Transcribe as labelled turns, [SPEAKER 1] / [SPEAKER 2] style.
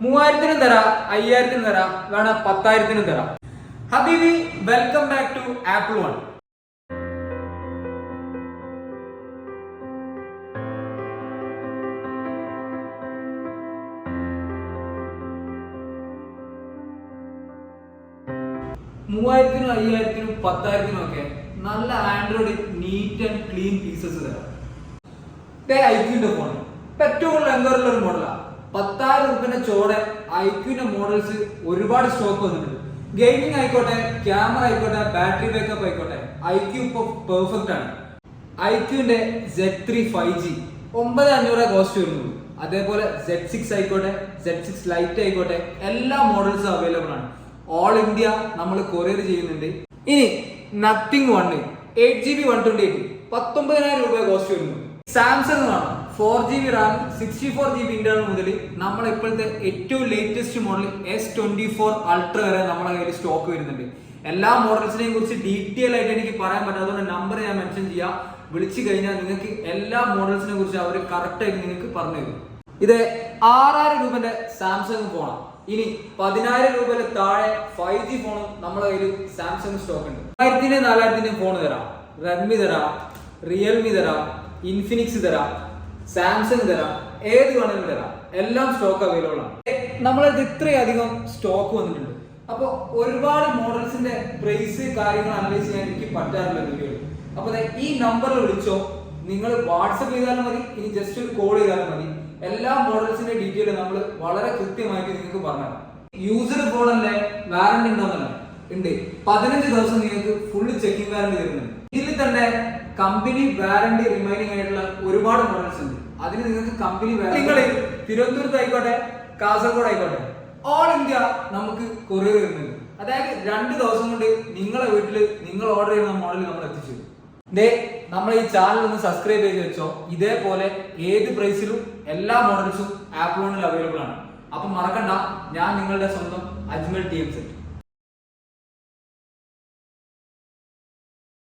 [SPEAKER 1] 3000-നും തരാം, 5000-നും തരാം, വേണം 10,000-നും തരാം. ഹബീബി, welcome back to Apple one. മൂവായിരത്തിനും 5000-നും 10,000-നും ഒക്കെ നല്ല Android neat and clean pieces തരാം. ഐക്യൂന്റെ ഫോൺ ഏറ്റവും കൂടുതൽ എന്തോറുള്ള ഒരു മോഡലാണ്. 10,000 രൂപന്റെ ചോടെ ഐക്യൂന്റെ മോഡൽസ് ഒരുപാട് സ്റ്റോക്ക് വന്നിട്ടുണ്ട്. ഗെയിമിംഗ് ആയിക്കോട്ടെ, ക്യാമറ ആയിക്കോട്ടെ, ബാറ്ററി ബാക്കപ്പ് ആയിക്കോട്ടെ, ഐക്യൂ ഇപ്പോൾ പെർഫെക്റ്റ് ആണ്. ഐക്യൂന്റെ Z3 5G 9500 കോസ്റ്റ് വരുന്നുള്ളൂ. അതേപോലെ Z6 ആയിക്കോട്ടെ, Z6 ലൈറ്റ് ആയിക്കോട്ടെ, എല്ലാ മോഡൽസും അവൈലബിൾ ആണ്. ഓൾ ഇന്ത്യ നമ്മൾ കൊറിയർ ചെയ്യുന്നുണ്ട്. ഇനി നത്തിങ് 1 8GB 128 19,000 രൂപ കോസ്റ്റ് വരുന്നു. സാംസങ് ആണ് 4GB റാം 64GB ഇന്റർണൽ മുതൽ നമ്മൾ ഇപ്പോഴത്തെ ഏറ്റവും ലേറ്റസ്റ്റ് മോഡൽ S24 അൾട്ര വരെ നമ്മുടെ കയ്യിൽ സ്റ്റോക്ക് വരുന്നുണ്ട്. എല്ലാ മോഡൽസിനെയും കുറിച്ച് ഡീറ്റെയിൽ ആയിട്ട് എനിക്ക് പറയാൻ പറ്റും. അതുകൊണ്ട് നമ്പർ ഞാൻ മെൻഷൻ ചെയ്യാം. വിളിച്ചു കഴിഞ്ഞാൽ നിങ്ങൾക്ക് എല്ലാ മോഡൽസിനെ കുറിച്ച് അവർ കറക്റ്റ് ആയിട്ട് നിങ്ങൾക്ക് പറഞ്ഞു തരും. ഇത് 6,000 രൂപന്റെ സാംസങ് ഫോണാണ്. ഇനി 10,000 രൂപയുടെ താഴെ 5G ഫോണും നമ്മുടെ കയ്യിൽ സാംസങ് സ്റ്റോക്ക് ഉണ്ട്. 1000-നും 4,000-നും ഫോൺ തരാം. റെഡ്മി തരാം, റിയൽമി തരാം, ഇൻഫിനിക്സ് തരാം, സാംസങ് തരാം, ഏത് വേണമെങ്കിലും തരാം. എല്ലാം സ്റ്റോക്ക് അവൈലബിൾ ആണ്. നമ്മളത് ഇത്രയധികം സ്റ്റോക്ക് വന്നിട്ടുണ്ട്. അപ്പോൾ ഒരുപാട് മോഡൽസിന്റെ പ്രൈസ് കാര്യങ്ങൾ അനലൈസ് ചെയ്യാൻ എനിക്ക് പറ്റാറില്ല വീഡിയോയിൽ. അപ്പോൾ ഈ നമ്പറിൽ വിളിച്ചോ, നിങ്ങൾ വാട്സപ്പ് ചെയ്താലും മതി, ഇനി ജസ്റ്റ് ഒരു കോൾ ചെയ്താലും മതി. എല്ലാ മോഡൽസിന്റെ ഡീറ്റെയിൽ നമ്മൾ വളരെ കൃത്യമായിട്ട് നിങ്ങൾക്ക് പറഞ്ഞുതരാം. യൂസർ ഫോണല്ലേ, വാറന്റി ഉണ്ടോന്നല്ലേ? ഉണ്ട്. 15 ദിവസം നിങ്ങൾക്ക് ഫുള്ള് ചെക്കിംഗ് വാറന്റി തരുന്നുണ്ട്. ഇതിൽ തന്നെ കമ്പനി വാറന്റി റിമൈനിങ് ആയിട്ടുള്ള ഒരുപാട് മോഡൽസ് ഉണ്ട്. അതിന് നിങ്ങൾക്ക് കമ്പനി നിങ്ങൾ തിരുവനന്തപുരത്ത് ആയിക്കോട്ടെ, കാസർഗോഡ് ആയിക്കോട്ടെ, ഓൾ ഇന്ത്യ നമുക്ക് കൊറിയർ വരുന്നുണ്ട്. അതായത് 2 ദിവസം കൊണ്ട് നിങ്ങളെ വീട്ടിൽ നിങ്ങൾ ഓർഡർ ചെയ്യുന്ന മോഡൽ നമ്മൾ എത്തിച്ചു. നമ്മൾ ഈ ചാനൽ ഒന്ന് സബ്സ്ക്രൈബ് ചെയ്ത് വെച്ചോ. ഇതേപോലെ ഏത് പ്രൈസിലും എല്ലാ മോഡൽസും ആപ്പിൾ വണ്ണിൽ അവൈലബിൾ ആണ്. അപ്പൊ മറക്കണ്ട, ഞാൻ നിങ്ങളുടെ സ്വന്തം അജ്മൽ TMZ.